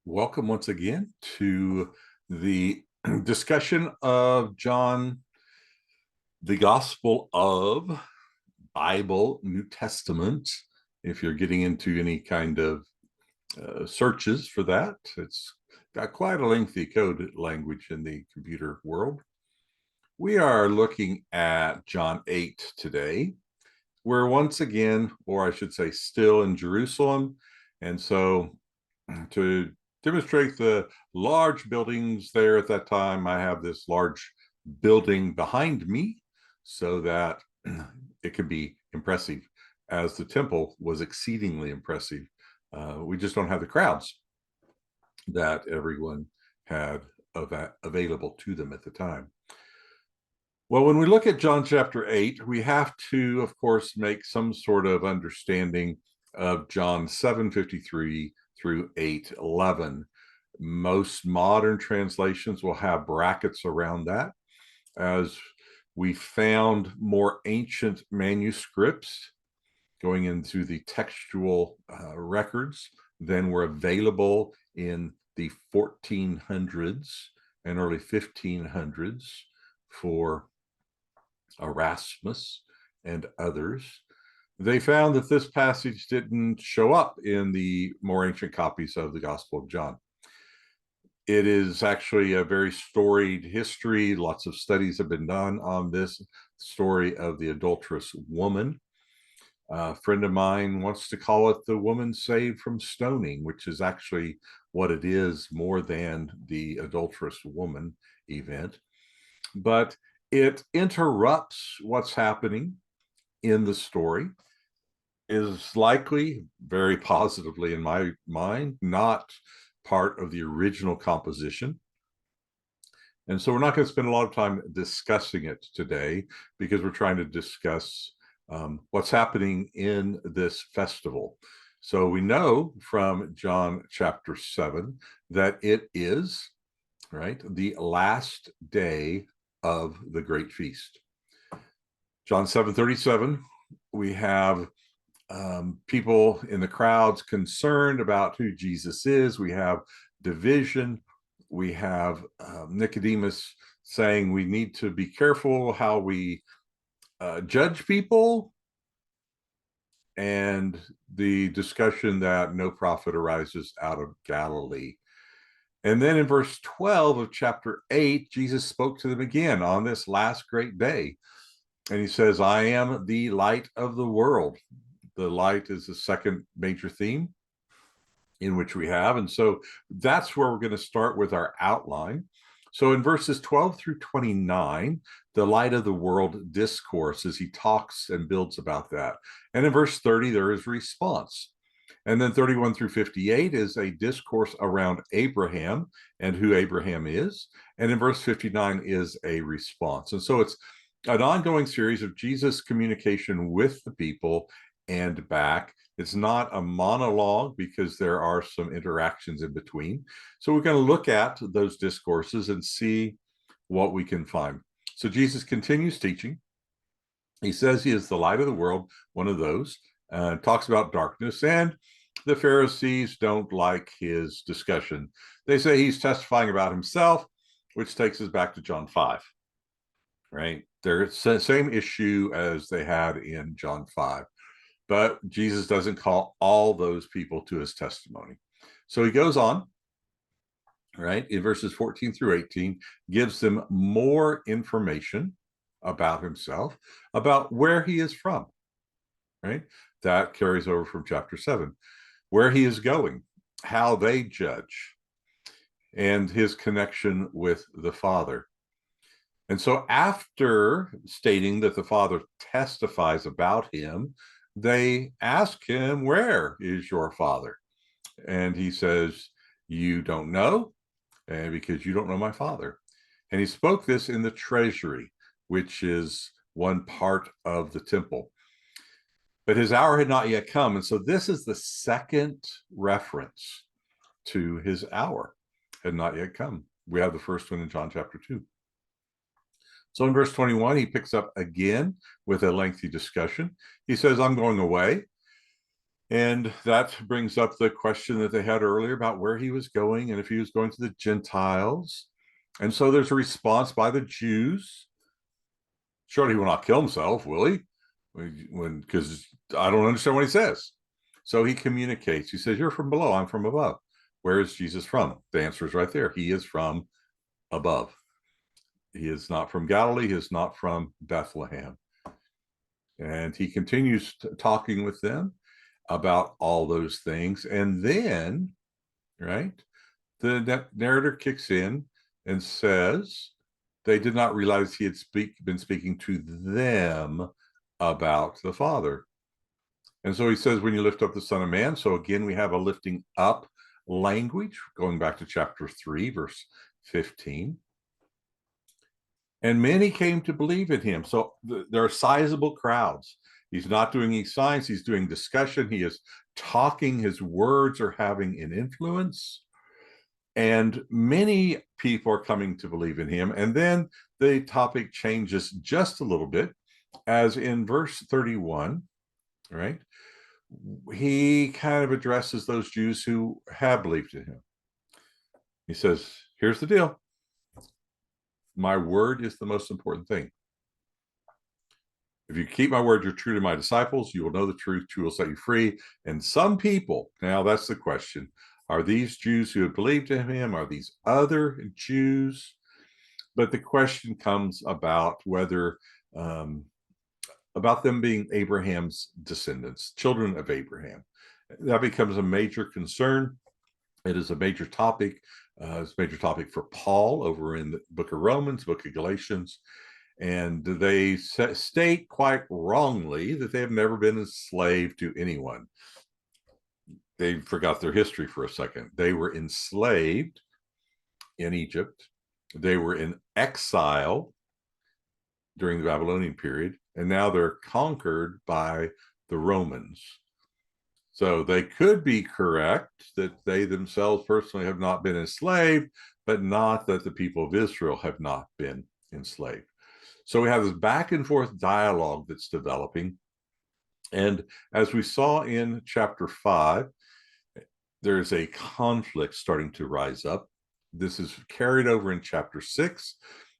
Welcome once again to the discussion of John, the Gospel of Bible, New Testament. If you're getting into any kind of searches for that, it's got quite a lengthy code language in the computer world. We are looking at John 8 today. We're once again, or I should say, still in Jerusalem. And so to demonstrate the large buildings there at that time, I have this large building behind me so that it could be impressive, as the temple was exceedingly impressive. We just don't have the crowds that everyone had available to them at the time. Well, when we look at John chapter 8, we have to, of course, make some sort of understanding of John 7:53 through 8:11. Most modern translations will have brackets around that, as we found more ancient manuscripts going into the textual records than were available in the 1400s and early 1500s for Erasmus and others. They found that this passage didn't show up in the more ancient copies of the Gospel of John. It is actually a very storied history. Lots of studies have been done on this story of the adulterous woman. A friend of mine wants to call it the woman saved from stoning, which is actually what it is more than the adulterous woman event. But it interrupts what's happening in the story, is likely, very positively in my mind, not part of the original composition. And so we're not going to spend a lot of time discussing it today, because we're trying to discuss what's happening in this festival. So we know from John chapter 7 that it is, right, the last day of the great feast. John 7:37, we have people in the crowds concerned about who Jesus is. We have division. We have Nicodemus saying we need to be careful how we judge people, and the discussion that no prophet arises out of Galilee. And then in verse 12 of chapter 8, Jesus spoke to them again on this last great day. And he says, I am the light of the world. The light is the second major theme in which we have. And so that's where we're going to start with our outline. So in verses 12 through 29, the light of the world discourse, as he talks and builds about that. And in verse 30, there is response. And then 31 through 58 is a discourse around Abraham and who Abraham is. And in verse 59 is a response. And so it's an ongoing series of Jesus' communication with the people and back. It's not a monologue, because there are some interactions in between. So we're going to look at those discourses and see what we can find. So Jesus continues teaching. He says he is the light of the world, one of those, talks about darkness, and the Pharisees don't like his discussion. They say he's testifying about himself, which takes us back to John 5, right? They're the same issue as they had in John 5. But Jesus doesn't call all those people to his testimony. So he goes on, right, in verses 14 through 18, gives them more information about himself, about where he is from, right? That carries over from chapter 7, where he is going, how they judge, and his connection with the Father. And so after stating that the Father testifies about him, they ask him, where is your Father? And he says, you don't know, because you don't know my Father. And he spoke this in the treasury, which is one part of the temple. But his hour had not yet come. And so this is the second reference to his hour had not yet come. We have the first one in John chapter 2. So in verse 21, he picks up again with a lengthy discussion. He says, I'm going away. And that brings up the question that they had earlier about where he was going and if he was going to the Gentiles. And so there's a response by the Jews. Surely he will not kill himself, will he? Because I don't understand what he says. So he communicates. He says, "You're from below, I'm from above." Where is Jesus from? The answer is right there. He is from above. He is not from Galilee. He is not from Bethlehem. And he continues talking with them about all those things. And then, right, the narrator kicks in and says they did not realize he had been speaking to them about the Father. And so he says, when you lift up the Son of Man. So again, we have a lifting up language, going back to chapter 3, verse 15. And many came to believe in him. So there are sizable crowds. He's not doing any signs. He's doing discussion. He is talking. His words are having an influence. And many people are coming to believe in him. And then the topic changes just a little bit, as in verse 31, right? He kind of addresses those Jews who have believed in him. He says, here's the deal. My word is the most important thing. If you keep my word, you're truly my disciples. You will know the truth. Truth will set you free. And some people, now that's the question. Are these Jews who have believed in him? Are these other Jews? But the question comes about whether, about them being Abraham's descendants, children of Abraham. That becomes a major concern. It is a major topic. It's a major topic for Paul over in the book of Romans, book of Galatians. And they state quite wrongly that they have never been enslaved to anyone. They forgot their history for a second. They were enslaved in Egypt. They were in exile during the Babylonian period, and now they're conquered by the Romans. So they could be correct that they themselves personally have not been enslaved, but not that the people of Israel have not been enslaved. So we have this back and forth dialogue that's developing. And as we saw in chapter 5, there's a conflict starting to rise up. This is carried over in chapter 6.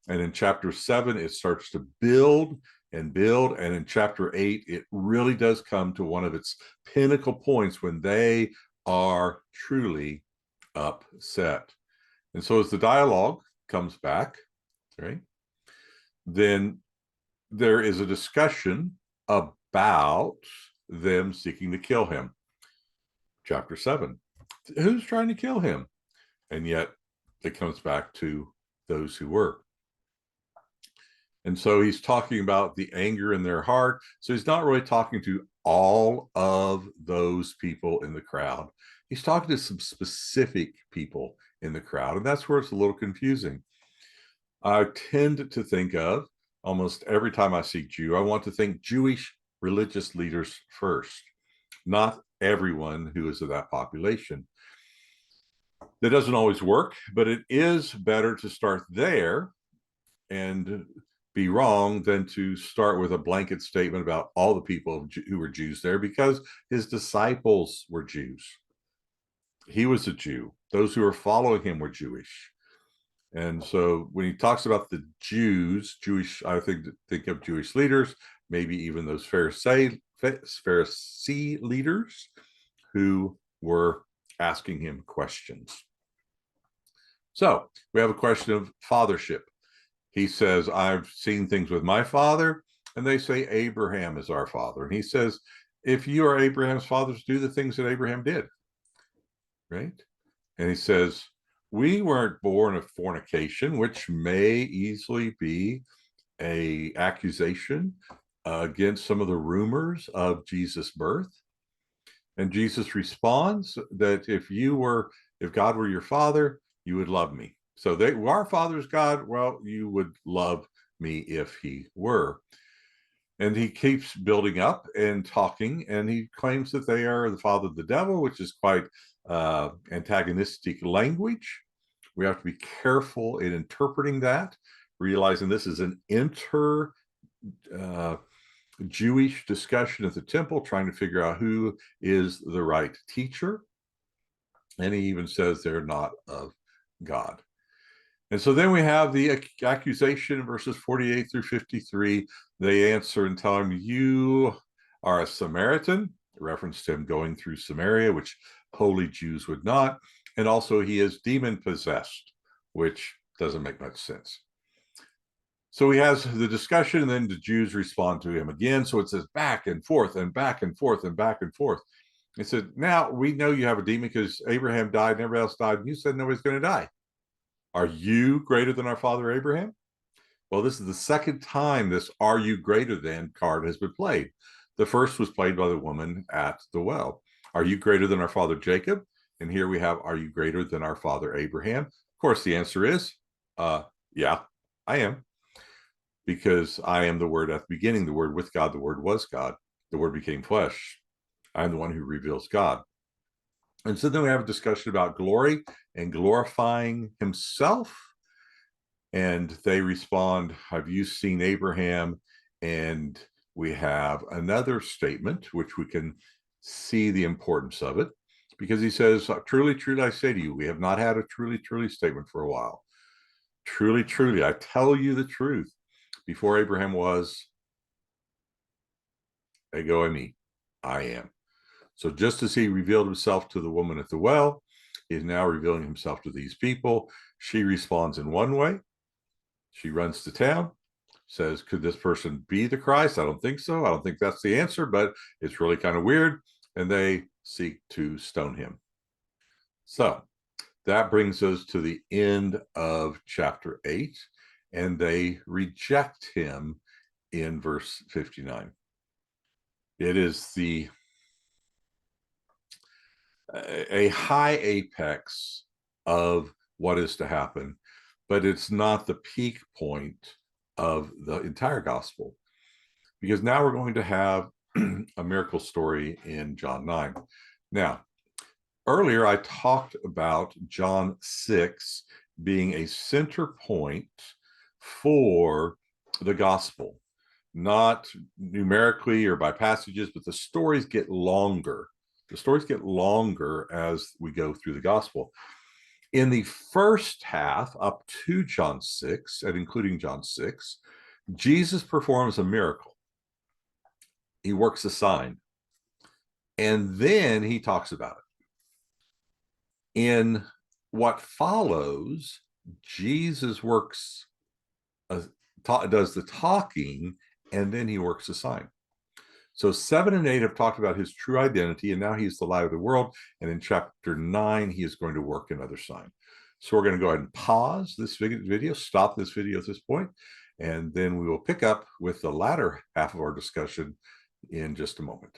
And in chapter 7, it starts to build and build. And in chapter 8, it really does come to one of its pinnacle points when they are truly upset. And so as the dialogue comes back, right, then there is a discussion about them seeking to kill him. Chapter 7. Who's trying to kill him? And yet it comes back to those who were. And so he's talking about the anger in their heart. So he's not really talking to all of those people in the crowd. He's talking to some specific people in the crowd. And that's where it's a little confusing. I tend to think of, almost every time I see Jew, I want to think Jewish religious leaders first, not everyone who is of that population. That doesn't always work, but it is better to start there and be wrong than to start with a blanket statement about all the people who were Jews there, because his disciples were Jews. He was a Jew. Those who were following him were Jewish. And so when he talks about the Jews, Jewish, I think of Jewish leaders, maybe even those Pharisee leaders who were asking him questions. So we have a question of fathership. He says, I've seen things with my father, and they say Abraham is our father. And he says, if you are Abraham's fathers, do the things that Abraham did, right? And he says, we weren't born of fornication, which may easily be an accusation against some of the rumors of Jesus' birth. And Jesus responds that if God were your father, you would love me. So our father's God. Well, you would love me if he were. And he keeps building up and talking, and he claims that they are the father of the devil, which is quite antagonistic language. We have to be careful in interpreting that, realizing this is an Jewish discussion at the temple, trying to figure out who is the right teacher. And he even says they're not of God. And so then we have the accusation in verses 48 through 53. They answer and tell him, you are a Samaritan, a reference to him going through Samaria, which holy Jews would not. And also he is demon possessed, which doesn't make much sense. So he has the discussion, and then the Jews respond to him again. So it says back and forth and back and forth and back and forth. He said, now we know you have a demon because Abraham died and everybody else died, and you said nobody's going to die. Are you greater than our father Abraham? Well, this is the second time this "are you greater than" card has been played. The first was played by the woman at the well. Are you greater than our father Jacob? And here we have, are you greater than our father Abraham? Of course, the answer is, yeah, I am. Because I am the Word at the beginning, the Word with God, the Word was God, the Word became flesh. I'm the one who reveals God. And so then we have a discussion about glory and glorifying himself. And they respond, have you seen Abraham? And we have another statement, which we can see the importance of it, because he says, truly, truly, I say to you, we have not had a truly, truly statement for a while. Truly, truly, I tell you the truth. Before Abraham was, ego eimi, I am. So just as he revealed himself to the woman at the well, he is now revealing himself to these people. She responds in one way. She runs to town, says, could this person be the Christ? I don't think so. I don't think that's the answer, but it's really kind of weird. And they seek to stone him. So that brings us to the end of chapter 8, and they reject him in verse 59. It is a high apex of what is to happen, but it's not the peak point of the entire gospel, because now we're going to have a miracle story in John 9. Now, earlier I talked about John 6 being a center point for the gospel, not numerically or by passages, but the stories get longer. The stories get longer as we go through the gospel. In the first half, up to John 6, and including John 6, Jesus performs a miracle. He works a sign. And then he talks about it. In what follows, Jesus works, does the talking, and then he works a sign. So 7 and 8 have talked about his true identity, and now he's the light of the world. And in chapter 9, he is going to work another sign. So we're going to go ahead and pause this video, stop this video at this point, and then we will pick up with the latter half of our discussion in just a moment.